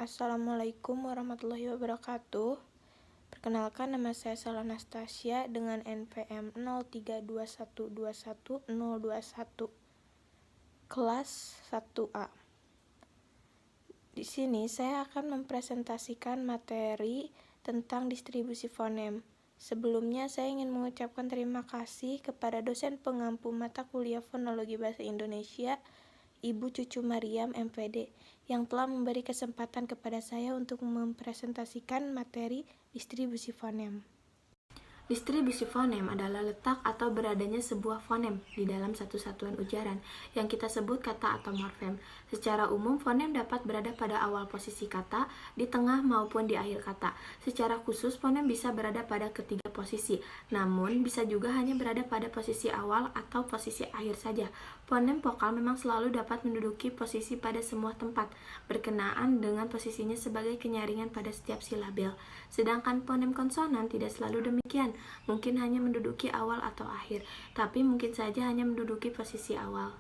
Assalamualaikum warahmatullahi wabarakatuh. Perkenalkan, nama saya Sala Anastasia dengan NPM 0321211021, kelas 1A. Di sini saya akan mempresentasikan materi tentang distribusi fonem. Sebelumnya saya ingin mengucapkan terima kasih kepada dosen pengampu mata kuliah Fonologi Bahasa Indonesia, Ibu Cucu Mariam, MPD, yang telah memberi kesempatan kepada saya untuk mempresentasikan materi distribusi fonem. Distribusi fonem adalah letak atau beradanya sebuah fonem di dalam satu satuan ujaran yang kita sebut kata atau morfem. Secara umum, fonem dapat berada pada awal posisi kata, di tengah maupun di akhir kata. Secara khusus, fonem bisa berada pada ketiga posisi, namun bisa juga hanya berada pada posisi awal atau posisi akhir saja. Fonem vokal memang selalu dapat menduduki posisi pada semua tempat, berkenaan dengan posisinya sebagai kenyaringan pada setiap silabel. Sedangkan fonem konsonan tidak selalu demikian, mungkin hanya menduduki awal atau akhir, tapi mungkin saja hanya menduduki posisi awal.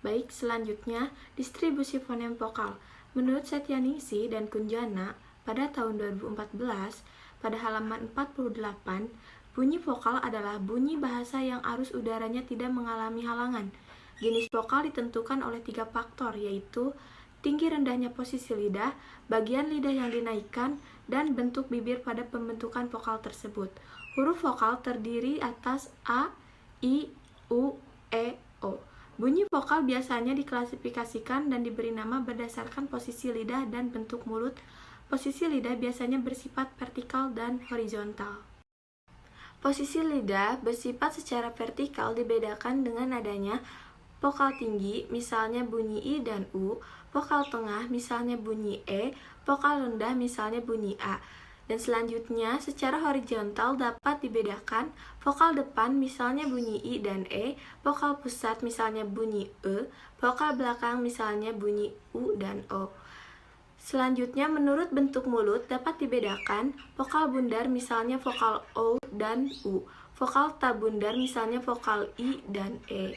Baik, selanjutnya, distribusi fonem vokal. Menurut Setyaningsih dan Kunjana, pada tahun 2014, pada halaman 48, bunyi vokal adalah bunyi bahasa yang arus udaranya tidak mengalami halangan. Jenis vokal ditentukan oleh 3 faktor, yaitu tinggi rendahnya posisi lidah, bagian lidah yang dinaikkan, dan bentuk bibir pada pembentukan vokal tersebut. Huruf vokal terdiri atas A, I, U, E, O. Bunyi vokal biasanya diklasifikasikan dan diberi nama berdasarkan posisi lidah dan bentuk mulut. Posisi lidah biasanya bersifat vertikal dan horizontal. Posisi lidah bersifat secara vertikal dibedakan dengan adanya vokal tinggi, misalnya bunyi I dan U, vokal tengah, misalnya bunyi E, vokal rendah, misalnya bunyi A. Dan selanjutnya, secara horizontal dapat dibedakan vokal depan, misalnya bunyi I dan E, vokal pusat, misalnya bunyi E, vokal belakang, misalnya bunyi U dan O. Selanjutnya, menurut bentuk mulut dapat dibedakan vokal bundar, misalnya vokal O dan U, vokal tabundar, misalnya vokal I dan E.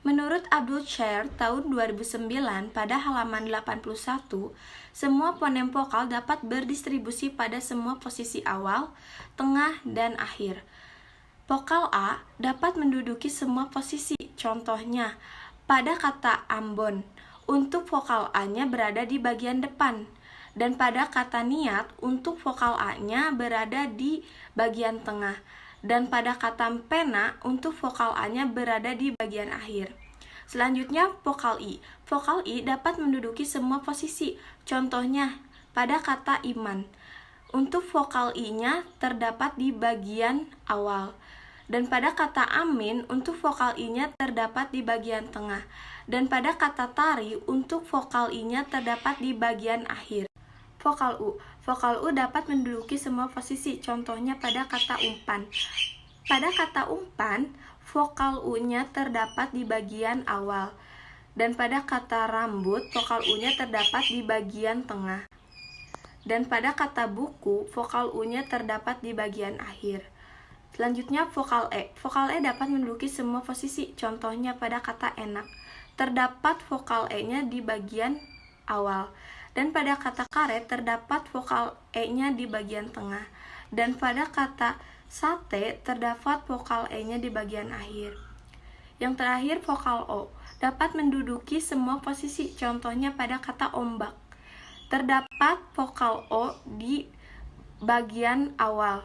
Menurut Abdul Chair tahun 2009 pada halaman 81, semua fonem vokal dapat berdistribusi pada semua posisi awal, tengah, dan akhir. Vokal A dapat menduduki semua posisi, contohnya pada kata Ambon, untuk vokal A-nya berada di bagian depan, dan pada kata niat, untuk vokal A-nya berada di bagian tengah, dan pada kata pena, untuk vokal A-nya berada di bagian akhir. Selanjutnya, vokal I. Vokal I dapat menduduki semua posisi, contohnya pada kata iman, untuk vokal I-nya terdapat di bagian awal, dan pada kata amin, untuk vokal I-nya terdapat di bagian tengah, dan pada kata tari, untuk vokal I-nya terdapat di bagian akhir. Vokal U. Vokal U dapat menduduki semua posisi, contohnya pada kata umpan. Pada kata umpan, vokal U-nya terdapat di bagian awal, dan pada kata rambut, vokal U-nya terdapat di bagian tengah. Dan pada kata buku, vokal U-nya terdapat di bagian akhir. Selanjutnya, vokal E. Vokal E dapat menduduki semua posisi, contohnya pada kata enak. Terdapat vokal E-nya di bagian awal, dan pada kata karet terdapat vokal E-nya di bagian tengah, dan pada kata sate terdapat vokal E-nya di bagian akhir. Yang terakhir, vokal O dapat menduduki semua posisi, contohnya pada kata ombak. Terdapat vokal O di bagian awal,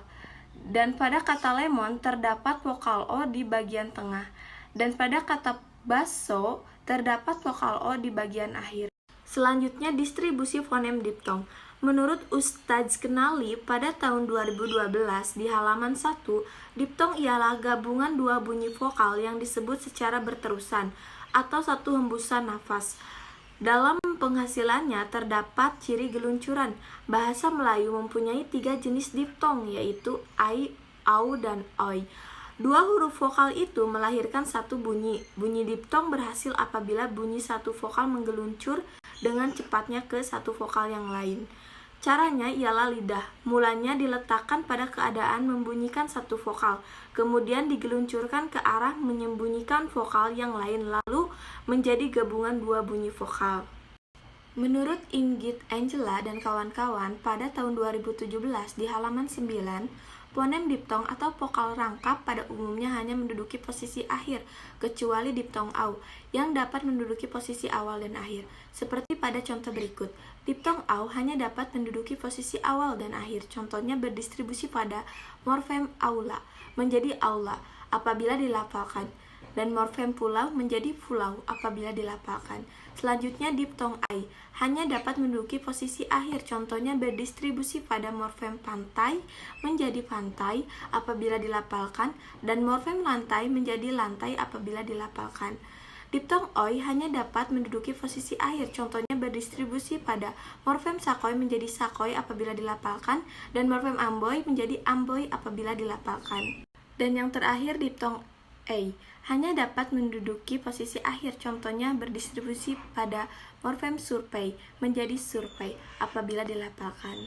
dan pada kata lemon terdapat vokal O di bagian tengah, dan pada kata baso terdapat vokal O di bagian akhir. Selanjutnya, distribusi fonem diptong. Menurut Ustadz Kenali pada tahun 2012 di halaman 1, diptong ialah gabungan dua bunyi vokal yang disebut secara berterusan atau satu hembusan nafas. Dalam penghasilannya terdapat ciri geluncuran. Bahasa Melayu mempunyai 3 jenis diptong, yaitu ai, au, dan oi. Dua huruf vokal itu melahirkan satu bunyi. Bunyi diptong berhasil apabila bunyi satu vokal menggeluncur dengan cepatnya ke satu vokal yang lain. Caranya ialah lidah. Mulanya diletakkan pada keadaan membunyikan satu vokal, kemudian digeluncurkan ke arah menyembunyikan vokal yang lain, lalu menjadi gabungan dua bunyi vokal. Menurut Inggit Angela dan kawan-kawan, pada tahun 2017 di halaman 9, fonem diptong atau vokal rangkap pada umumnya hanya menduduki posisi akhir, kecuali diptong au, yang dapat menduduki posisi awal dan akhir. Seperti pada contoh berikut, diptong au hanya dapat menduduki posisi awal dan akhir. Contohnya berdistribusi pada morfem aula, menjadi aula apabila dilafalkan, dan morfem pulau menjadi pulau apabila dilafalkan. Selanjutnya diptong ai hanya dapat menduduki posisi akhir. Contohnya berdistribusi pada morfem pantai menjadi pantai apabila dilafalkan, dan morfem lantai menjadi lantai apabila dilafalkan. Diptong oi hanya dapat menduduki posisi akhir. Contohnya berdistribusi pada morfem sakoi menjadi sakoi apabila dilafalkan, dan morfem amboi menjadi amboi apabila dilafalkan. Dan yang terakhir diptong ei hanya dapat menduduki posisi akhir. Contohnya berdistribusi pada morfem survei menjadi survei apabila dilafalkan.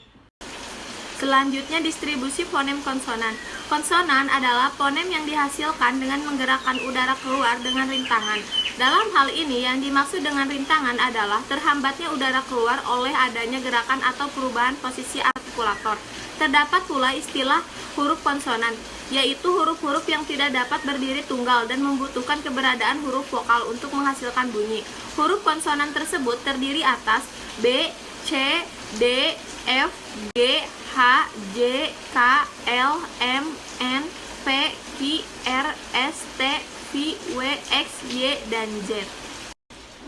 Selanjutnya distribusi fonem konsonan. Konsonan adalah fonem yang dihasilkan dengan menggerakkan udara keluar dengan rintangan. Dalam hal ini yang dimaksud dengan rintangan adalah terhambatnya udara keluar oleh adanya gerakan atau perubahan posisi artikulator. Terdapat pula istilah huruf konsonan, yaitu huruf-huruf yang tidak dapat berdiri tunggal dan membutuhkan keberadaan huruf vokal untuk menghasilkan bunyi. Huruf konsonan tersebut terdiri atas B, C, D, F, G, H, J, K, L, M, N, P, Q, R, S, T, V, W, X, Y, dan Z.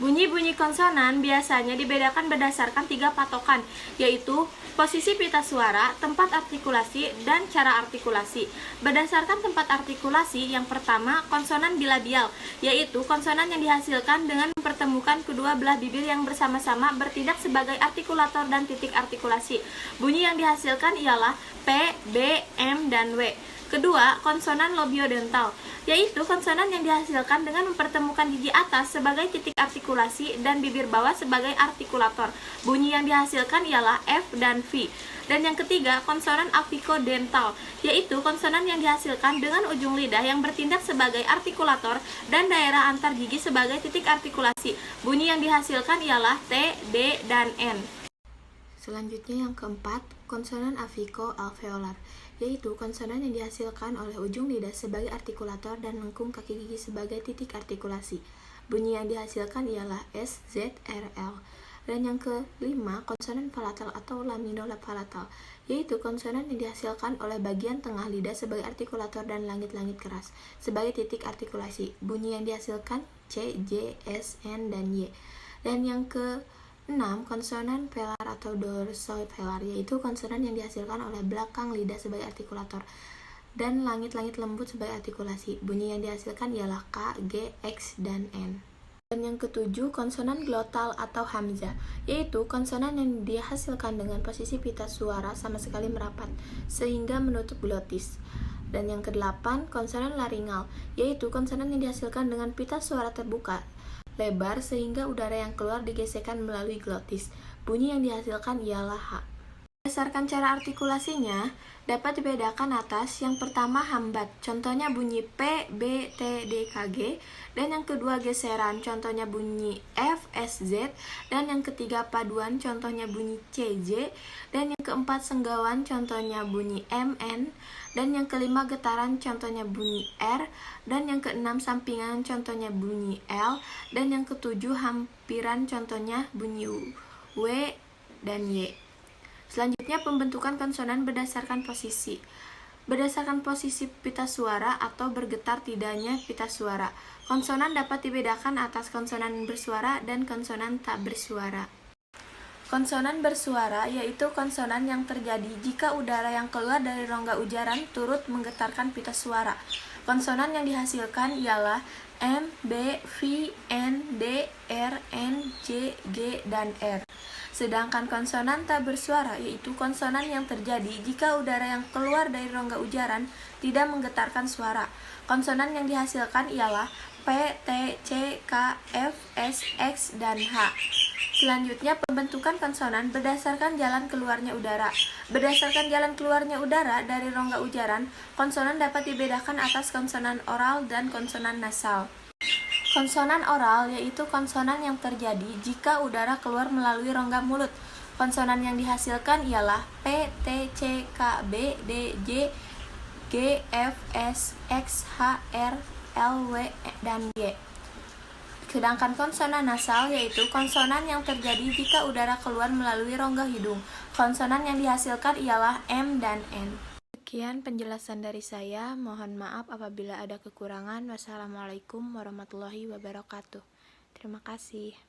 Bunyi-bunyi konsonan biasanya dibedakan berdasarkan 3 patokan, yaitu posisi pita suara, tempat artikulasi, dan cara artikulasi. Berdasarkan tempat artikulasi, yang pertama konsonan bilabial, yaitu konsonan yang dihasilkan dengan mempertemukan kedua belah bibir yang bersama-sama bertindak sebagai artikulator dan titik artikulasi. Bunyi yang dihasilkan ialah P, B, M, dan W. Kedua, konsonan labiodental, yaitu konsonan yang dihasilkan dengan mempertemukan gigi atas sebagai titik artikulasi dan bibir bawah sebagai artikulator. Bunyi yang dihasilkan ialah F dan V. Dan yang ketiga, konsonan apicodental, yaitu konsonan yang dihasilkan dengan ujung lidah yang bertindak sebagai artikulator dan daerah antar gigi sebagai titik artikulasi. Bunyi yang dihasilkan ialah T, D, dan N. Selanjutnya yang keempat, konsonan afico-alveolar, yaitu konsonan yang dihasilkan oleh ujung lidah sebagai artikulator dan lengkung kaki gigi sebagai titik artikulasi. Bunyi yang dihasilkan ialah S, Z, R, L. Dan yang kelima, konsonan palatal atau laminopalatal, yaitu konsonan yang dihasilkan oleh bagian tengah lidah sebagai artikulator dan langit-langit keras sebagai titik artikulasi. Bunyi yang dihasilkan C, J, S, N, dan Y. Dan yang ke-6, konsonan velar atau dorsovelar, yaitu konsonan yang dihasilkan oleh belakang lidah sebagai artikulator dan langit-langit lembut sebagai artikulasi. Bunyi yang dihasilkan ialah K, G, X, dan N. Dan yang ketujuh, konsonan glotal atau hamzah, yaitu konsonan yang dihasilkan dengan posisi pita suara sama sekali merapat sehingga menutup glotis. Dan yang kedelapan, konsonan laringal, yaitu konsonan yang dihasilkan dengan pita suara terbuka lebar sehingga udara yang keluar digesekkan melalui glotis. Bunyi yang dihasilkan ialah H. Berdasarkan cara artikulasinya, dapat dibedakan atas. Yang pertama hambat, contohnya bunyi P, B, T, D, K, G. Dan yang kedua geseran, contohnya bunyi F, S, Z. Dan yang ketiga paduan, contohnya bunyi C, J. Dan yang keempat senggawan, contohnya bunyi M, N. Dan yang kelima getaran, contohnya bunyi R. Dan yang keenam sampingan, contohnya bunyi L. Dan yang ketujuh hampiran, contohnya bunyi W dan Y. Selanjutnya pembentukan konsonan berdasarkan posisi. Berdasarkan posisi pita suara atau bergetar tidaknya pita suara. Konsonan dapat dibedakan atas konsonan bersuara dan konsonan tak bersuara. Konsonan bersuara yaitu konsonan yang terjadi jika udara yang keluar dari rongga ujaran turut menggetarkan pita suara. Konsonan yang dihasilkan ialah M, B, V, N, D, R, N, J, G, dan R. Sedangkan konsonan tak bersuara yaitu konsonan yang terjadi jika udara yang keluar dari rongga ujaran tidak menggetarkan suara. Konsonan yang dihasilkan ialah P, T, C, K, F, S, X, dan H. Selanjutnya pembentukan konsonan berdasarkan jalan keluarnya udara. Berdasarkan jalan keluarnya udara dari rongga ujaran, konsonan dapat dibedakan atas konsonan oral dan konsonan nasal. Konsonan oral yaitu konsonan yang terjadi jika udara keluar melalui rongga mulut. Konsonan yang dihasilkan ialah P, T, C, K, B, D, J, G, F, S, X, H, R, L, W, dan Y. Sedangkan konsonan nasal yaitu konsonan yang terjadi jika udara keluar melalui rongga hidung. Konsonan yang dihasilkan ialah M dan N. Sekian penjelasan dari saya. Mohon maaf apabila ada kekurangan. Wassalamualaikum warahmatullahi wabarakatuh. Terima kasih.